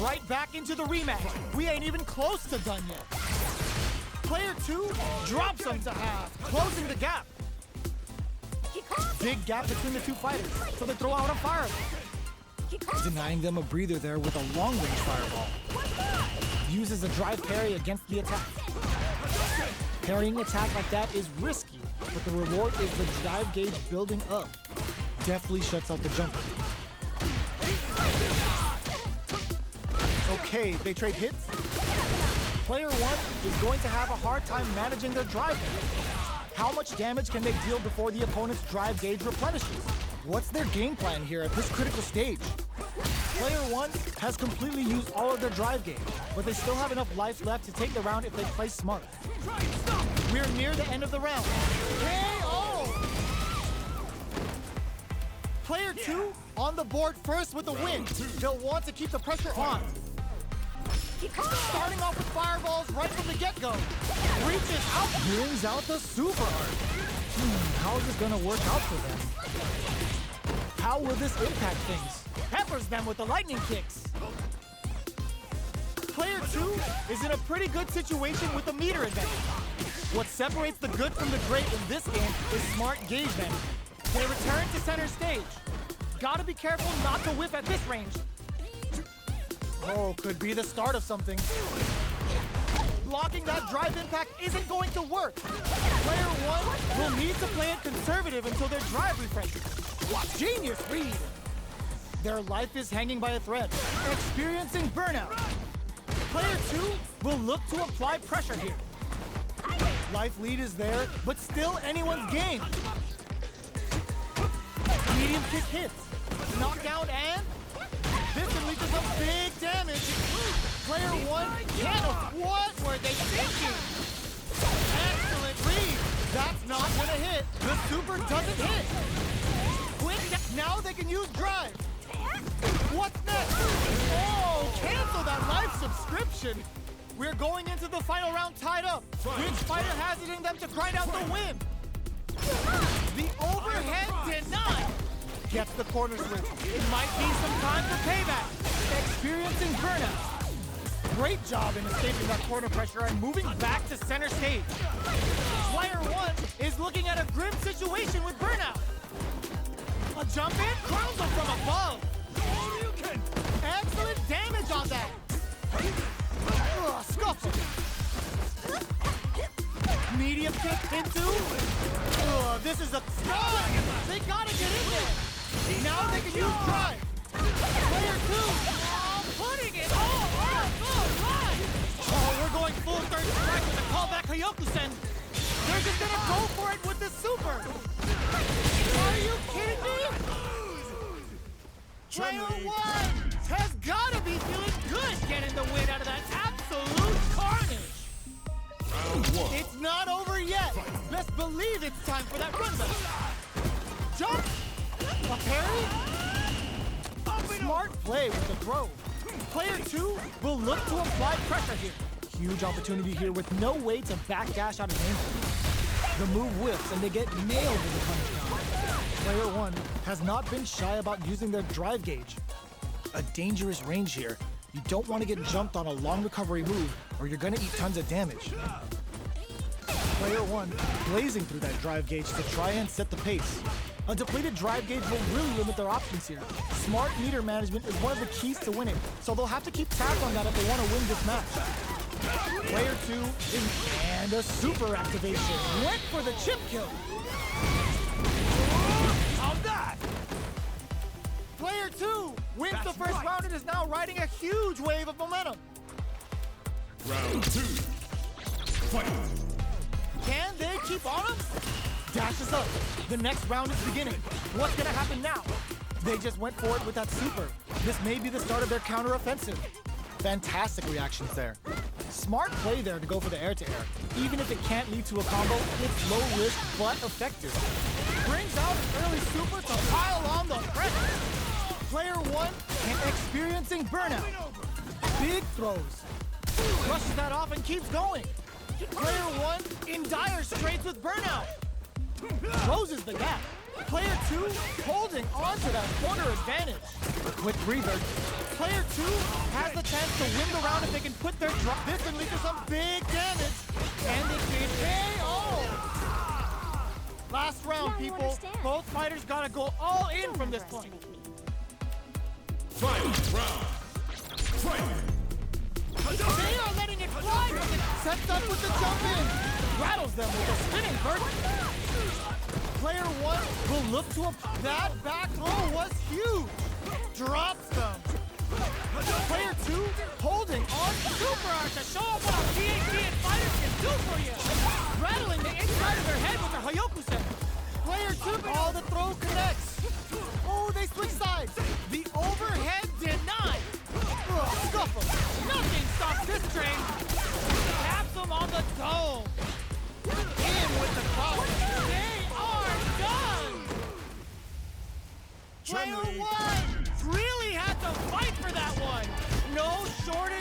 Right back into the rematch. We ain't even close to done yet. Player 2 drops them to half, closing the gap. Big gap between the two fighters, so they throw out a fireball. Denying them a breather there with a long-range fireball. Uses a drive parry against the attack. Parrying attack like that is risky, but the reward is the drive gauge building up. Deftly shuts out the jumper. Okay, they trade hits. Player 1 is going to have a hard time managing their drive gauge. How much damage can they deal before the opponent's drive gauge replenishes? What's their game plan here at this critical stage? Player 1 has completely used all of their drive gauge, but they still have enough life left to take the round if they play smart. We're near the end of the round. KO! Player 2 on the board first with the win. They'll want to keep the pressure on. Starting off with fireballs right from the get-go. Reaches out, brings out the super art. How is this gonna work out for them? How will this impact things? Peppers them with the lightning kicks. Player 2 is in a pretty good situation with the meter advantage. What separates the good from the great in this game is smart gauge management. They return to center stage. Gotta be careful not to whiff at this range. Oh, could be the start of something. Blocking that drive impact isn't going to work. Player 1 will need to play it conservative until their drive refreshes. Genius read! Their life is hanging by a thread, experiencing burnout. Player 2 will look to apply pressure here. Life lead is there, but still anyone's game. Medium kick hits. Knockdown and... this unleashes some big damage. Player 1 can't... what were they thinking? Excellent read. That's not gonna hit. The super doesn't hit. Quick, now they can use drive. What's next? Oh, cancel that life subscription. We're going into the final round tied up. Which fighter has it in them to grind out the win? The overhead denied. Gets the corner switch. It might be some time for payback. Experiencing burnout. Great job in escaping that corner pressure and moving back to center stage. Player 1 is looking at a grim situation with burnout. A jump in crowns him from above. Excellent damage on that. Scuffle. Medium kick into. This is a stun. They gotta get in there. Now they can use drive. Player 2 putting it all on the line. Oh, we're going full third strike with a callback Hyokusen. They're just gonna go for it with the super. Are you kidding me? Player 1 has gotta be feeling good getting the win out of that absolute carnage. It's not over yet. Best believe it's time for that run back. Jump. A parry? Smart play with the throw. Player 2 will look to apply pressure here. Huge opportunity here with no way to backdash out of danger. The move whiffs and they get nailed with the punch down. Player 1 has not been shy about using their drive gauge. A dangerous range here. You don't want to get jumped on a long recovery move or you're gonna eat tons of damage. Player 1 blazing through that drive gauge to try and set the pace. A depleted drive gauge will really limit their options here. Smart meter management is one of the keys to winning, so they'll have to keep tabs on that if they want to win this match. Player 2 and a super activation. Went for the chip kill. How's that? Player 2 wins the first round and is now riding a huge wave of momentum. Round 2. Fight. Can they keep on him? Dashes up. The next round is beginning. What's gonna happen now? They just went for it with that super. This may be the start of their counter-offensive. Fantastic reactions there. Smart play there to go for the air-to-air. Even if it can't lead to a combo, it's low risk but effective. Brings out an early super to pile on the pressure. Player 1 and experiencing burnout. Big throws. Brushes that off and keeps going. Player 1 in dire straits with burnout. Closes the gap. Player 2 holding on to that corner advantage. Quick breather. Player 2 has the chance to win the round if they can put their drop. This can lead to some big damage, and it can KO. Last round, people. Both fighters gotta go all in from this point. Final round. Fight! They are letting it fly, but it sets up with the jump in. Rattles them with a spinning bird. Player 1 will look to a... That back throw was huge. Drops them.